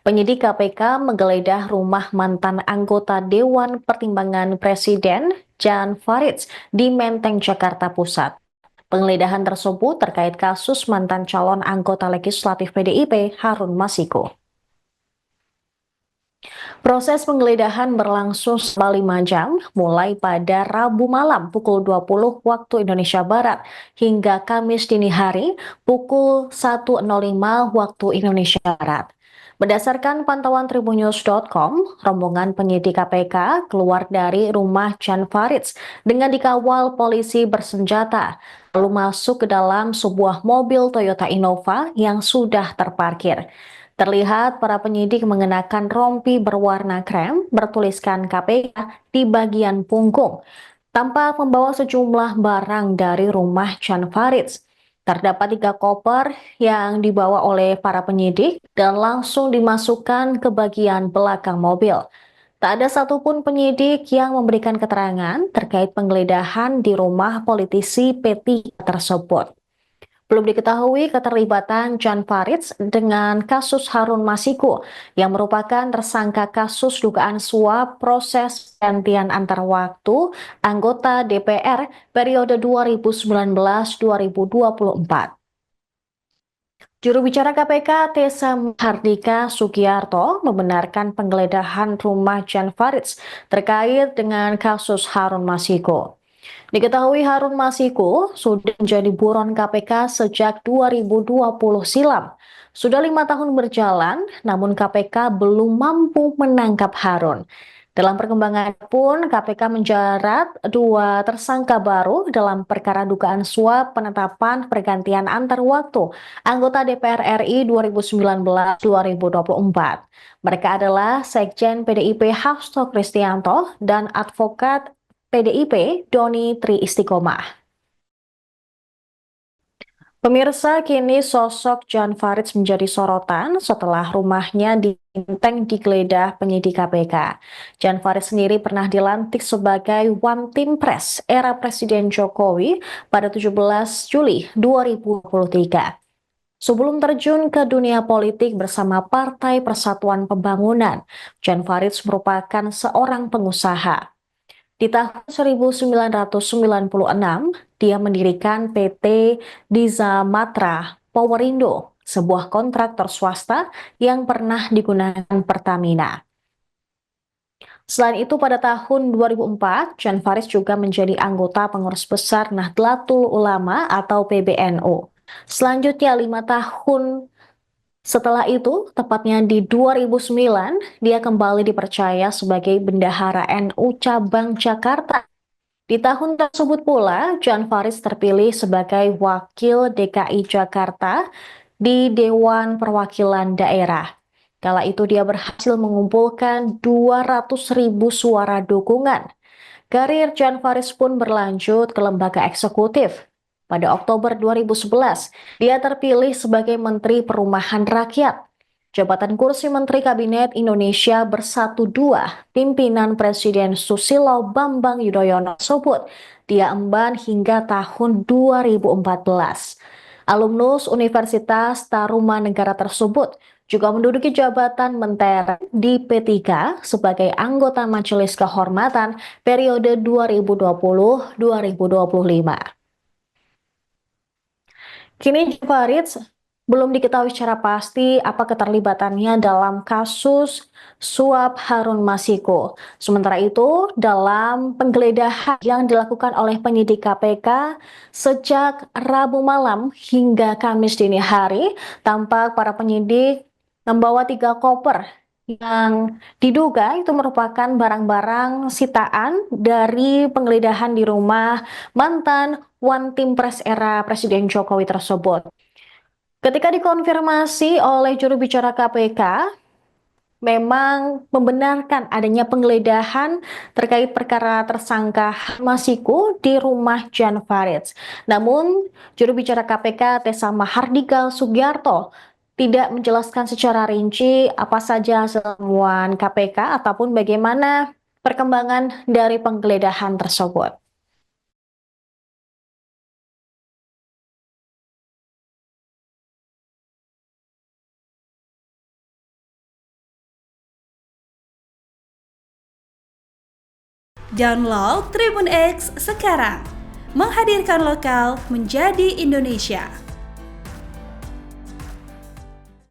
Penyidik KPK menggeledah rumah mantan anggota Dewan Pertimbangan Presiden Jan Faridz di Menteng, Jakarta Pusat. Penggeledahan tersebut terkait kasus mantan calon anggota legislatif PDIP Harun Masiku. Proses penggeledahan berlangsung selama 5 jam, mulai pada Rabu malam pukul 20 waktu Indonesia Barat hingga Kamis dini hari pukul 1.05 waktu Indonesia Barat. Berdasarkan pantauan tribunnews.com, rombongan penyidik KPK keluar dari rumah Jan Faridz dengan dikawal polisi bersenjata, lalu masuk ke dalam sebuah mobil Toyota Innova yang sudah terparkir. Terlihat para penyidik mengenakan rompi berwarna krem bertuliskan KPK di bagian punggung, tanpa membawa sejumlah barang dari rumah Jan Faridz. Terdapat 3 koper yang dibawa oleh para penyidik dan langsung dimasukkan ke bagian belakang mobil. Tak ada satupun penyidik yang memberikan keterangan terkait penggeledahan di rumah politisi P3 tersebut. Belum diketahui keterlibatan Jan Faridz dengan kasus Harun Masiku yang merupakan tersangka kasus dugaan suap proses gantian antar waktu anggota DPR periode 2019-2024. Juru bicara KPK Tessa Hardika Sugiyarto membenarkan penggeledahan rumah Jan Faridz terkait dengan kasus Harun Masiku. Diketahui Harun Masiku sudah menjadi buron KPK sejak 2020 silam. Sudah 5 tahun berjalan, namun KPK belum mampu menangkap Harun. Dalam perkembangan pun, KPK menjerat 2 tersangka baru dalam perkara dugaan suap penetapan pergantian antar waktu anggota DPR RI 2019-2024. Mereka adalah Sekjen PDIP Hasto Kristianto dan advokat PDIP Doni Tri Istiqomah. Pemirsa, kini sosok Jan Faridz menjadi sorotan setelah rumahnya di Menteng digeledah penyidik KPK. Jan Faridz sendiri pernah dilantik sebagai One Team Press era Presiden Jokowi pada 17 Juli 2023. Sebelum terjun ke dunia politik bersama Partai Persatuan Pembangunan, Jan Faridz merupakan seorang pengusaha. Di tahun 1996, dia mendirikan PT Diza Matra Powerindo, sebuah kontraktor swasta yang pernah digunakan Pertamina. Selain itu, pada tahun 2004, Jan Faridz juga menjadi anggota pengurus besar Nahdlatul Ulama atau PBNU. Selanjutnya, 5 tahun setelah itu, tepatnya di 2009, dia kembali dipercaya sebagai Bendahara NU Cabang Jakarta. Di tahun tersebut pula, Jan Faridz terpilih sebagai Wakil DKI Jakarta di Dewan Perwakilan Daerah. Kala itu dia berhasil mengumpulkan 200.000 suara dukungan. Karir Jan Faridz pun berlanjut ke lembaga eksekutif. Pada Oktober 2011, dia terpilih sebagai Menteri Perumahan Rakyat. Jabatan kursi Menteri Kabinet Indonesia Bersatu II, pimpinan Presiden Susilo Bambang Yudhoyono tersebut dia emban hingga tahun 2014. Alumnus Universitas Tarumanegara tersebut juga menduduki jabatan menteri di P3 sebagai anggota Majelis Kehormatan periode 2020-2025. Kini Faridz belum diketahui secara pasti apa keterlibatannya dalam kasus suap Harun Masiku. Sementara itu, dalam penggeledahan yang dilakukan oleh penyidik KPK sejak Rabu malam hingga Kamis dini hari, tampak para penyidik membawa 3 koper yang diduga itu merupakan barang-barang sitaan dari penggeledahan di rumah mantan One Team Press era Presiden Jokowi tersebut. Ketika dikonfirmasi oleh juru bicara KPK, memang membenarkan adanya penggeledahan terkait perkara tersangka Masiku di rumah Jan Faridz. Namun, juru bicara KPK Tessa Mahardika Sugiarto tidak menjelaskan secara rinci apa saja temuan KPK ataupun bagaimana perkembangan dari penggeledahan tersebut. Download Tribun X sekarang. Menghadirkan lokal menjadi Indonesia.